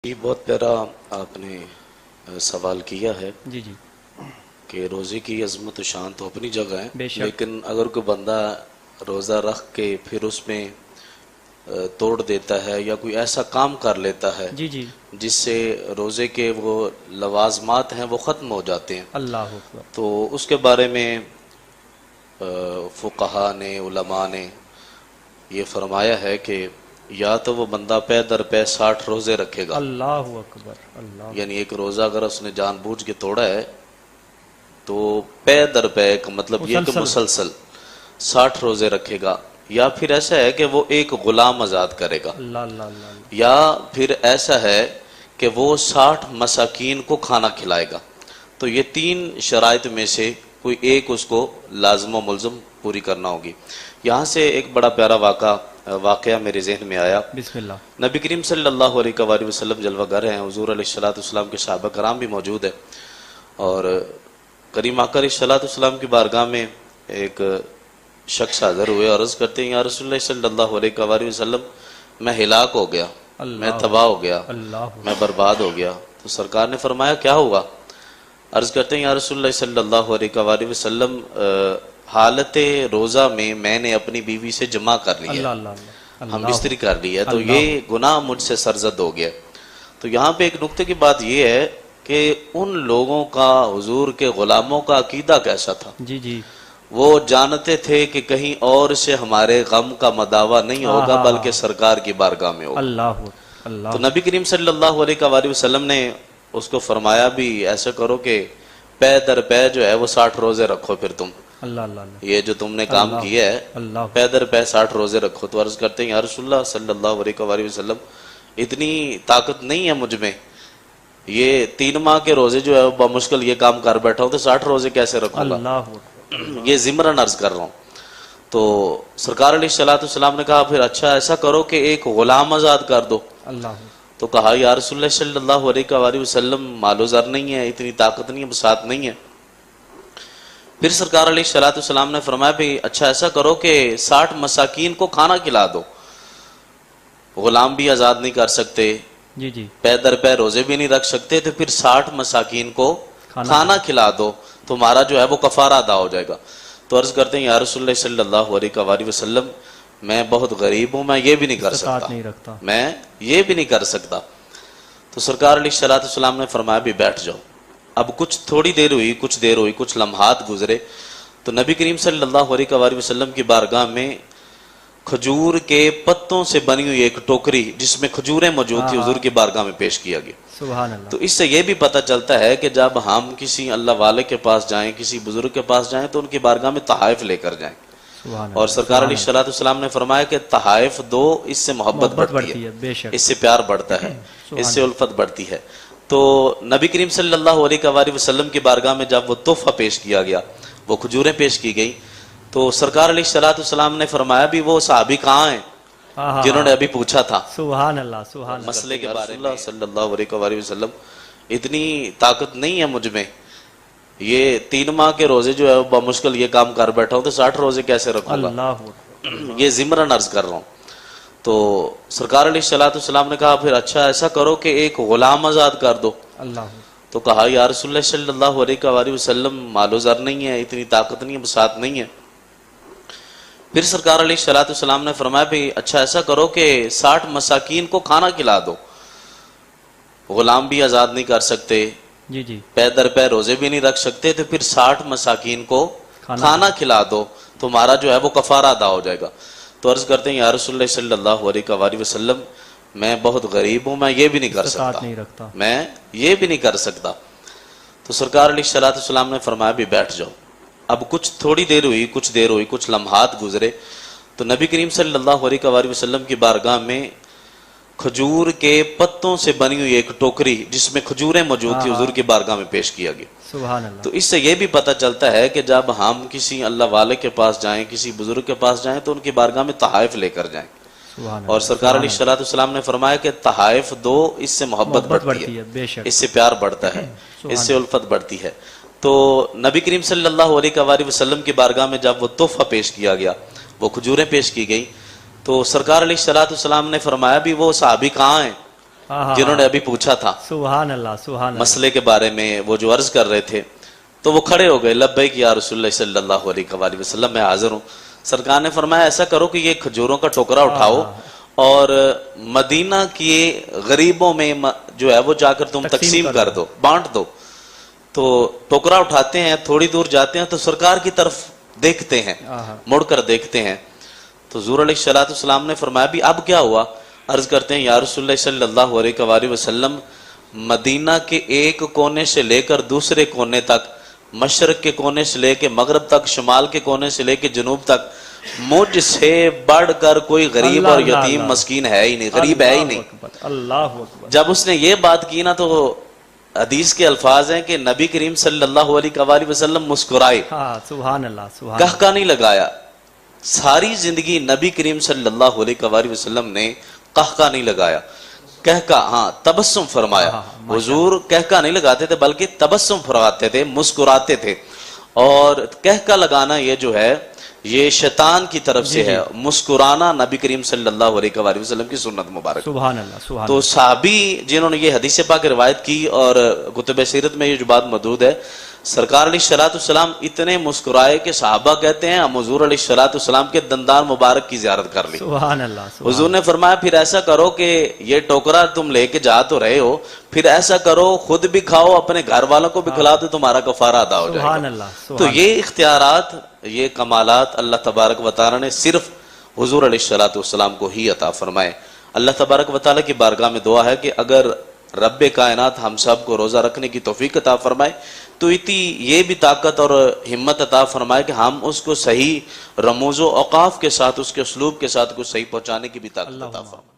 یہ بہت پیارا آپ نے سوال کیا ہے جی جی کہ روزے کی عظمت و شان تو اپنی جگہ ہے، بے شک۔ لیکن اگر کوئی بندہ روزہ رکھ کے پھر اس میں توڑ دیتا ہے یا کوئی ایسا کام کر لیتا ہے جی جی جس سے روزے کے وہ لوازمات ہیں وہ ختم ہو جاتے ہیں، اللہ اکبر۔ تو اس کے بارے میں فقہا نے، علماء نے یہ فرمایا ہے کہ یا تو وہ بندہ پے در پے 60 روزے رکھے گا، اللہ اکبر اللہ۔ یعنی ایک روزہ اگر اس نے جان بوجھ کے توڑا ہے تو پے در پے کا مطلب یہ کہ مسلسل 60 روزے رکھے گا، یا پھر ایسا ہے کہ وہ ایک غلام آزاد کرے گا، اللہ اللہ اللہ اللہ۔ یا پھر ایسا ہے کہ وہ 60 مساکین کو کھانا کھلائے گا۔ تو یہ تین شرائط میں سے کوئی ایک اس کو لازم و ملزم پوری کرنا ہوگی۔ یہاں سے ایک بڑا پیارا واقعہ میرے ذہن میں آیا۔ بسم اللہ۔ نبی کریم صلی اللہ علیہ وآلہ وسلم جلوہ گر ہیں، حضور علیہ السلام کے صحابہ کرام بھی موجود ہیں، اور کریم آقا علیہ السلام کی بارگاہ میں ایک شخص حاضر ہوئے اور عرض کرتے ہیں یا رسول اللہ صلی اللہ علیہ وآلہ وسلم میں ہلاک ہو گیا، میں تباہ ہو گیا، میں برباد ہو گیا۔ تو سرکار نے فرمایا کیا ہوا؟ عرض کرتے ہیں یا رسول اللہ صلی اللہ علیہ وآلہ وسلم حالت روزہ میں نے اپنی بیوی سے جمع کر لیا، ہم بستری کر لیا، تو یہ گناہ مجھ سے سرزد ہو گیا۔ تو یہاں پہ ایک نکتے کی بات یہ ہے کہ ان لوگوں کا، حضور کے غلاموں کا عقیدہ کیسا تھا؟ جی جی۔ وہ جانتے تھے کہ کہیں اور سے ہمارے غم کا مداوع نہیں ہوگا بلکہ سرکار کی بارگاہ میں ہوگا۔ اللہ اللہ۔ تو نبی کریم صلی اللہ علیہ وآلہ وسلم نے اس کو فرمایا بھی ایسا کرو کہ پے در پے جو ہے وہ 60 روزے رکھو، پھر تم اللہ اللہ یہ جو تم نے کام کیا ہے پے در پے 60 روزے رکھو۔ تو عرض کرتے ہیں یا رسول اللہ صلی اللہ علیہ وآلہ وسلم اتنی طاقت نہیں ہے مجھ میں، یہ 3 ماہ کے روزے جو ہے بمشکل یہ کام کر بیٹھا ہوں، تو 60 روزے کیسے رکھوں گا؟ یہ ضمرن عرض کر رہا ہوں۔ تو سرکار علیہ السلام نے کہا پھر اچھا ایسا کرو کہ ایک غلام آزاد کر دو۔ تو کہا یا رسول اللہ صلی اللہ علیہ وآلہ وسلم مال و زر نہیں ہے، اتنی طاقت نہیں ہے، بساط نہیں ہے۔ پھر سرکار علیہ السلام نے فرمایا بھی اچھا ایسا کرو کہ 60 مساکین کو کھانا کھلا دو، غلام بھی آزاد نہیں کر سکتے، جی جی، پے در پے روزے بھی نہیں رکھ سکتے، تو پھر 60 مساکین کو کھانا کھلا دو، تمہارا جو ہے وہ کفارہ ادا ہو جائے گا۔ تو عرض کرتے ہیں یا رسول اللہ صلی اللہ علیہ وآلہ وسلم میں بہت غریب ہوں، میں یہ بھی نہیں کر سکتا، میں یہ بھی نہیں کر سکتا۔ تو سرکار علیہ السلام نے فرمایا بھی بیٹھ جاؤ۔ اب کچھ تھوڑی دیر ہوئی، کچھ لمحات گزرے، تو نبی کریم صلی اللہ علیہ وآلہ وسلم کی بارگاہ میں کھجور کے پتوں سے بنی ہوئی ایک ٹوکری جس میں کھجوریں موجود تھی حضور کی بارگاہ میں پیش کیا گیا۔ سبحان اللہ۔ تو اس سے یہ بھی پتہ چلتا ہے کہ جب ہم کسی اللہ والے کے پاس جائیں، کسی بزرگ کے پاس جائیں، تو ان کی بارگاہ میں تحائف لے کر جائیں، اور سرکار علیہ السلام نے فرمایا کہ تحائف دو، اس سے محبت بڑھتی ہے، اس سے پیار بڑھتا ہے، اس سے الفت بڑھتی ہے۔ تو نبی کریم صلی اللہ علیہ وآلہ وسلم کی بارگاہ میں جب وہ تحفہ پیش کیا گیا، وہ کھجوریں پیش کی گئی، تو سرکار علیہ السلام نے فرمایا بھی وہ صحابی کہاں ہیں جنہوں نے ابھی پوچھا تھا سبحان اللہ سبحان اللہ مسئلے کے بارے میں؟ صلی اللہ علیہ وآلہ وسلم اتنی طاقت نہیں ہے مجھ میں، یہ 3 ماہ کے روزے جو ہے بمشکل یہ کام کر بیٹھا ہوں، تو 60 روزے کیسے رکھوں گا؟ یہ ضمرن عرض کر رہا ہوں۔ تو سرکار علیہ السلام نے کہا پھر اچھا ایسا کرو کہ ایک غلام آزاد کر دو۔ تو کہا یا رسول اللہ صلی اللہ علیہ وآلہ وسلم مال و زر نہیں ہے، اتنی طاقت نہیں ہے، بساط نہیں ہے۔ پھر سرکار علیہ السلام نے فرمایا بھی اچھا ایسا کرو کہ 60 مساکین کو کھانا کھلا دو، غلام بھی آزاد نہیں کر سکتے، جی جی، پے در پے روزے بھی نہیں رکھ سکتے، تو پھر 60 مساکین کو کھانا کھلا دو، تمہارا جو ہے وہ کفارہ ادا ہو جائے گا۔ تو عرض کرتے ہیں یا رسول اللہ صلی اللہ علیہ وآلہ وسلم میں بہت غریب ہوں، میں یہ بھی نہیں کر سکتا، میں یہ بھی نہیں کر سکتا۔ تو سرکار علیہ السلام نے فرمایا بھی بیٹھ جاؤ۔ اب کچھ تھوڑی دیر ہوئی، کچھ لمحات گزرے، تو نبی کریم صلی اللہ علیہ وآلہ وسلم کی بارگاہ میں کھجور کے پتوں سے بنی ہوئی ایک ٹوکری جس میں کھجوریں موجود تھی حضور کی بارگاہ میں پیش کیا گیا۔ سبحان اللہ۔ تو اس سے یہ بھی پتہ چلتا ہے کہ جب ہم کسی اللہ والے کے پاس جائیں، کسی بزرگ کے پاس جائیں، تو ان کی بارگاہ میں تحائف لے کر جائیں، اور سرکار علیہ السلام نے فرمایا کہ تحائف دو، اس سے محبت بڑھتی ہے، اس سے پیار بڑھتا ہے، اس سے الفت بڑھتی ہے۔ تو نبی کریم صلی اللہ علیہ وآلہ وسلم کی بارگاہ میں جب وہ تحفہ پیش کیا گیا، وہ کھجوریں پیش کی گئی، تو سرکار علیہ السلام نے فرمایا بھی وہ صحابی کہاں ہیں جنہوں نے ابھی پوچھا تھا سبحان اللہ سبحان اللہ مسئلے کے بارے میں، وہ جو عرض کر رہے تھے، تو وہ کھڑے ہو گئے، لبیک یا رسول اللہ صلی اللہ علیہ وآلہ وسلم، میں حاضر ہوں۔ سرکار نے فرمایا ایسا کرو کہ یہ کھجوروں کا ٹوکرا اٹھاؤ اور مدینہ کے غریبوں میں جو ہے وہ جا کر تم تقسیم کر دو، بانٹ دو۔ تو ٹوکرا اٹھاتے ہیں، تھوڑی دور جاتے ہیں تو سرکار کی طرف دیکھتے ہیں، مڑ کر دیکھتے ہیں، تو حضور علیہ الصلوۃ والسلام نے فرمایا بھی اب کیا ہوا؟ عرض کرتے ہیں یا رسول اللہ صلی اللہ علیہ وآلہ وسلم، مدینہ کے ایک کونے سے لے کر دوسرے کونے تک، مشرق کے کونے سے لے کے مغرب تک، شمال کے کونے سے لے کے جنوب تک، مجھ سے بڑھ کر کوئی غریب اور یتیم مسکین ہے ہی نہیں، غریب ہے ہی نہیں۔ اللہ اکبر۔ جب اس نے یہ بات کی نا تو حدیث کے الفاظ ہیں کہ نبی کریم صلی اللہ علیہ وآلہ وسلم مسکرائے، سبحان اللہ سبحان کہکا نہیں لگایا۔ ساری زندگی نبی کریم صلی اللہ علیہ وآلہ وسلم نے کہکا نہیں لگایا، کہکا ہاں تبسم فرمایا۔ حضور کہکا نہیں لگاتے تھے بلکہ تبسم فرماتے تھے، مسکراتے تھے۔ اور کہکا لگانا یہ جو ہے یہ شیطان کی طرف سے ہے، مسکرانا نبی کریم صلی اللہ علیہ وآلہ وسلم کی سنت مبارک۔ سبحان اللہ سبحان تو صحابی جنہوں نے یہ حدیث پاک روایت کی اور کتب سیرت میں یہ جو بات موجود ہے، سرکار علیہ الصلوۃ والسلام اتنے مسکرائے کہ صحابہ کہتے ہیں ہم حضور علیہ الصلوۃ والسلام کے دندان مبارک کی زیارت کر لی۔ سبحان اللہ سبحان حضور نے فرمایا پھر ایسا کرو کہ یہ ٹوکرا تم لے کے جا تو رہے ہو، پھر ایسا کرو خود بھی کھاؤ، اپنے گھر والوں کو بھی کھلاؤ تو تمہارا کفارہ ادا ہو جائے سبحان گا۔ اللہ تو یہ اختیارات، یہ کمالات اللہ تبارک و تعالی نے صرف حضور علیہ الصلوۃ والسلام کو ہی عطا فرمائے۔ اللہ تبارک و تعالی کی بارگاہ میں دعا ہے کہ اگر رب کائنات ہم سب کو روزہ رکھنے کی توفیق عطا فرمائے تو اتنی یہ بھی طاقت اور ہمت عطا فرمائے کہ ہم اس کو صحیح رموز و اوقاف کے ساتھ، اس کے اسلوب کے ساتھ کو صحیح پہنچانے کی بھی طاقت عطا فرمائے۔